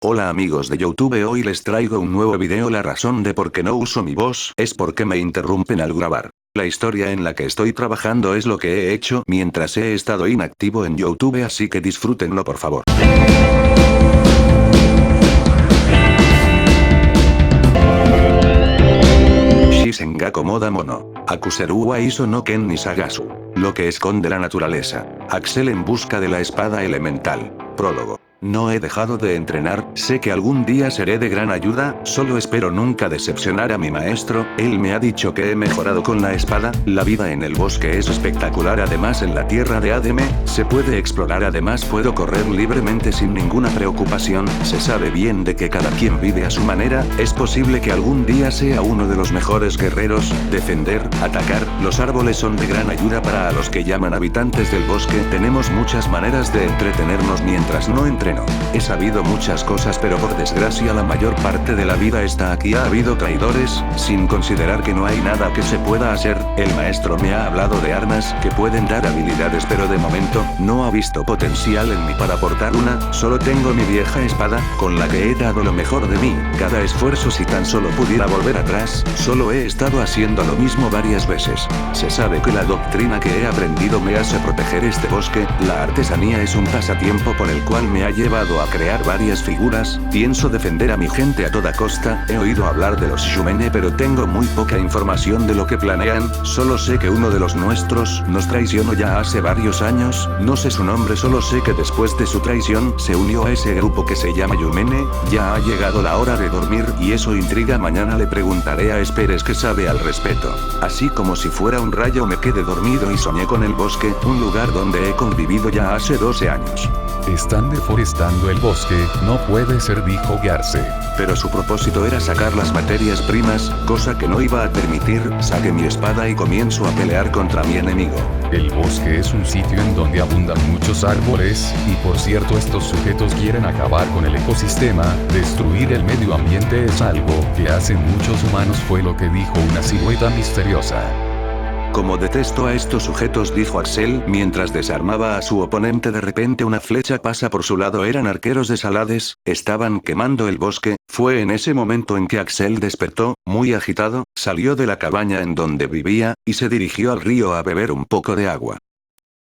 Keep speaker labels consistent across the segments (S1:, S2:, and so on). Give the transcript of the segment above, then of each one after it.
S1: Hola amigos de YouTube, hoy les traigo un nuevo video. La razón de por qué no uso mi voz es porque me interrumpen al grabar. La historia en la que estoy trabajando es lo que he hecho mientras he estado inactivo en YouTube, así que disfrútenlo por favor. Shisengaku Moda Mono. Akuseru wa Iso no Ken ni Sagasu. Lo que esconde la naturaleza. Axel en busca de la espada elemental. Prólogo. No he dejado de entrenar, sé que algún día seré de gran ayuda, solo espero nunca decepcionar a mi maestro. Él me ha dicho que he mejorado con la espada. La vida en el bosque es espectacular, además en la tierra de Ademe, se puede explorar, además puedo correr libremente sin ninguna preocupación. Se sabe bien de que cada quien vive a su manera, es posible que algún día sea uno de los mejores guerreros. Defender, atacar, los árboles son de gran ayuda para los que llaman habitantes del bosque. Tenemos muchas maneras de entretenernos mientras no entreno. He sabido muchas cosas, pero por desgracia la mayor parte de la vida está aquí. Ha habido traidores, sin considerar que no hay nada que se pueda hacer. El maestro me ha hablado de armas que pueden dar habilidades, pero de momento no ha visto potencial en mí para aportar una. Solo tengo mi vieja espada, con la que he dado lo mejor de mí. Cada esfuerzo, si tan solo pudiera volver atrás, solo he estado haciendo lo mismo varias veces. Se sabe que la doctrina que he aprendido me hace proteger este bosque. La artesanía es un pasatiempo por el cual me ha llevado a crear varias figuras. Pienso defender a mi gente a toda costa. He oído hablar de los Yumene, pero tengo muy poca información de lo que planean. Solo sé que uno de los nuestros nos traicionó ya hace varios años. No sé su nombre, solo sé que después de su traición se unió a ese grupo que se llama Yumene. Ya ha llegado la hora de dormir y eso intriga. Mañana le preguntaré a Esperes qué sabe al respecto. Así como si fuera un rayo me quedé dormido y soñé con el bosque, un lugar donde he convivido ya hace 12 años.
S2: Están deforestando el bosque, no puede ser, dijo Garce.
S1: Pero su propósito era sacar las materias primas, cosa que no iba a permitir. Saqué mi espada y comienzo a pelear contra mi enemigo.
S2: El bosque es un sitio en donde abundan muchos árboles, y por cierto estos sujetos quieren acabar con el ecosistema. Destruir el medio ambiente es algo que hacen muchos humanos, fue lo que dijo una silueta misteriosa.
S1: Como detesto a estos sujetos, dijo Axel, mientras desarmaba a su oponente. De repente una flecha pasa por su lado. Eran arqueros de Salades, estaban quemando el bosque. Fue en ese momento en que Axel despertó, muy agitado, salió de la cabaña en donde vivía, y se dirigió al río a beber un poco de agua.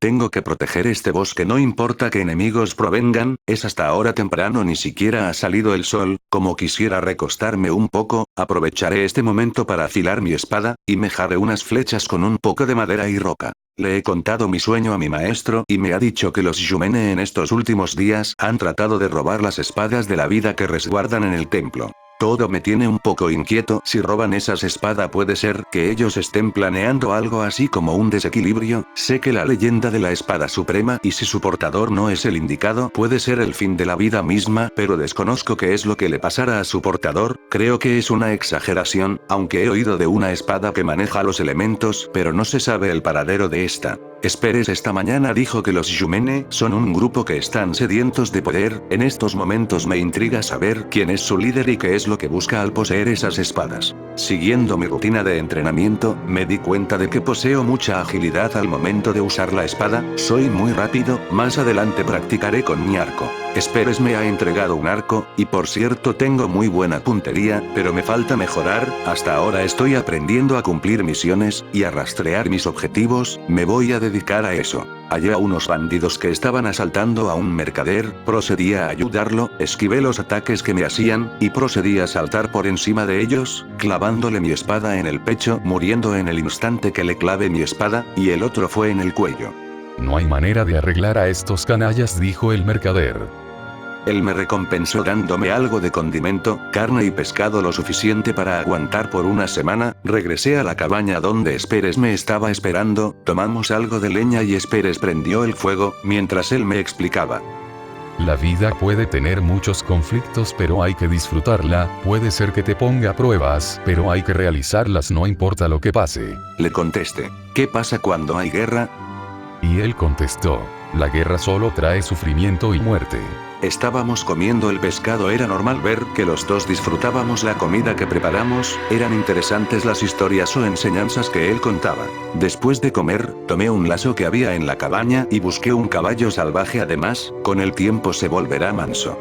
S1: Tengo que proteger este bosque, no importa qué enemigos provengan. Es hasta ahora temprano, ni siquiera ha salido el sol. Como quisiera recostarme un poco, aprovecharé este momento para afilar mi espada, y me haré unas flechas con un poco de madera y roca. Le he contado mi sueño a mi maestro y me ha dicho que los Yumene en estos últimos días han tratado de robar las espadas de la vida que resguardan en el templo. Todo me tiene un poco inquieto. Si roban esas espadas, puede ser que ellos estén planeando algo así como un desequilibrio. Sé que la leyenda de la espada suprema, y si su portador no es el indicado, puede ser el fin de la vida misma, pero desconozco qué es lo que le pasará a su portador. Creo que es una exageración, aunque he oído de una espada que maneja los elementos, pero no se sabe el paradero de esta. Esperes esta mañana dijo que los Yumene son un grupo que están sedientos de poder. En estos momentos me intriga saber quién es su líder y qué es lo que busca al poseer esas espadas. Siguiendo mi rutina de entrenamiento, me di cuenta de que poseo mucha agilidad al momento de usar la espada. Soy muy rápido. Más adelante practicaré con mi arco. Esperes me ha entregado un arco, y por cierto tengo muy buena puntería, pero me falta mejorar. Hasta ahora estoy aprendiendo a cumplir misiones, y a rastrear mis objetivos. Me voy a dedicar a eso. Hallé a unos bandidos que estaban asaltando a un mercader, procedí a ayudarlo, esquivé los ataques que me hacían, y procedí a saltar por encima de ellos, clavándole mi espada en el pecho, muriendo en el instante que le clavé mi espada, y el otro fue en el cuello.
S2: No hay manera de arreglar a estos canallas, dijo el mercader.
S1: Él me recompensó dándome algo de condimento, carne y pescado, lo suficiente para aguantar por una semana. Regresé a la cabaña donde Esperes me estaba esperando, tomamos algo de leña y Esperes prendió el fuego, mientras él me explicaba.
S2: La vida puede tener muchos conflictos, pero hay que disfrutarla. Puede ser que te ponga pruebas, pero hay que realizarlas, no importa lo que pase.
S1: Le contesté. ¿Qué pasa cuando hay guerra?
S2: Y él contestó. La guerra solo trae sufrimiento y muerte.
S1: Estábamos comiendo el pescado. Era normal ver que los dos disfrutábamos la comida que preparamos. Eran interesantes las historias o enseñanzas que él contaba. Después de comer, tomé un lazo que había en la cabaña y busqué un caballo salvaje. Además, con el tiempo se volverá manso.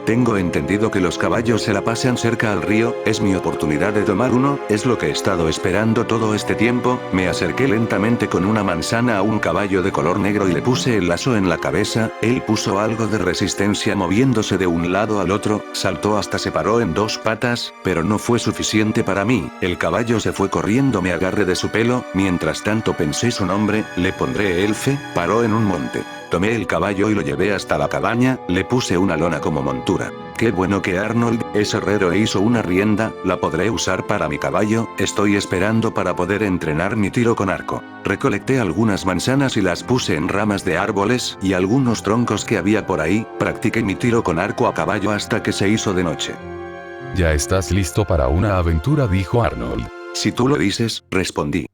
S1: Tengo entendido que los caballos se la pasean cerca al río, es mi oportunidad de tomar uno, es lo que he estado esperando todo este tiempo. Me acerqué lentamente con una manzana a un caballo de color negro y le puse el lazo en la cabeza. Él puso algo de resistencia moviéndose de un lado al otro, saltó hasta se paró en dos patas, pero no fue suficiente para mí. El caballo se fue corriendo, me agarré de su pelo, mientras tanto pensé su nombre, le pondré Elfe. Paró en un monte. Tomé el caballo y lo llevé hasta la cabaña, le puse una lona como montura. Qué bueno que Arnold es herrero e hizo una rienda, la podré usar para mi caballo, estoy esperando para poder entrenar mi tiro con arco. Recolecté algunas manzanas y las puse en ramas de árboles y algunos troncos que había por ahí, practiqué mi tiro con arco a caballo hasta que se hizo de noche.
S2: Ya estás listo para una aventura, dijo Arnold.
S1: Si tú lo dices, respondí.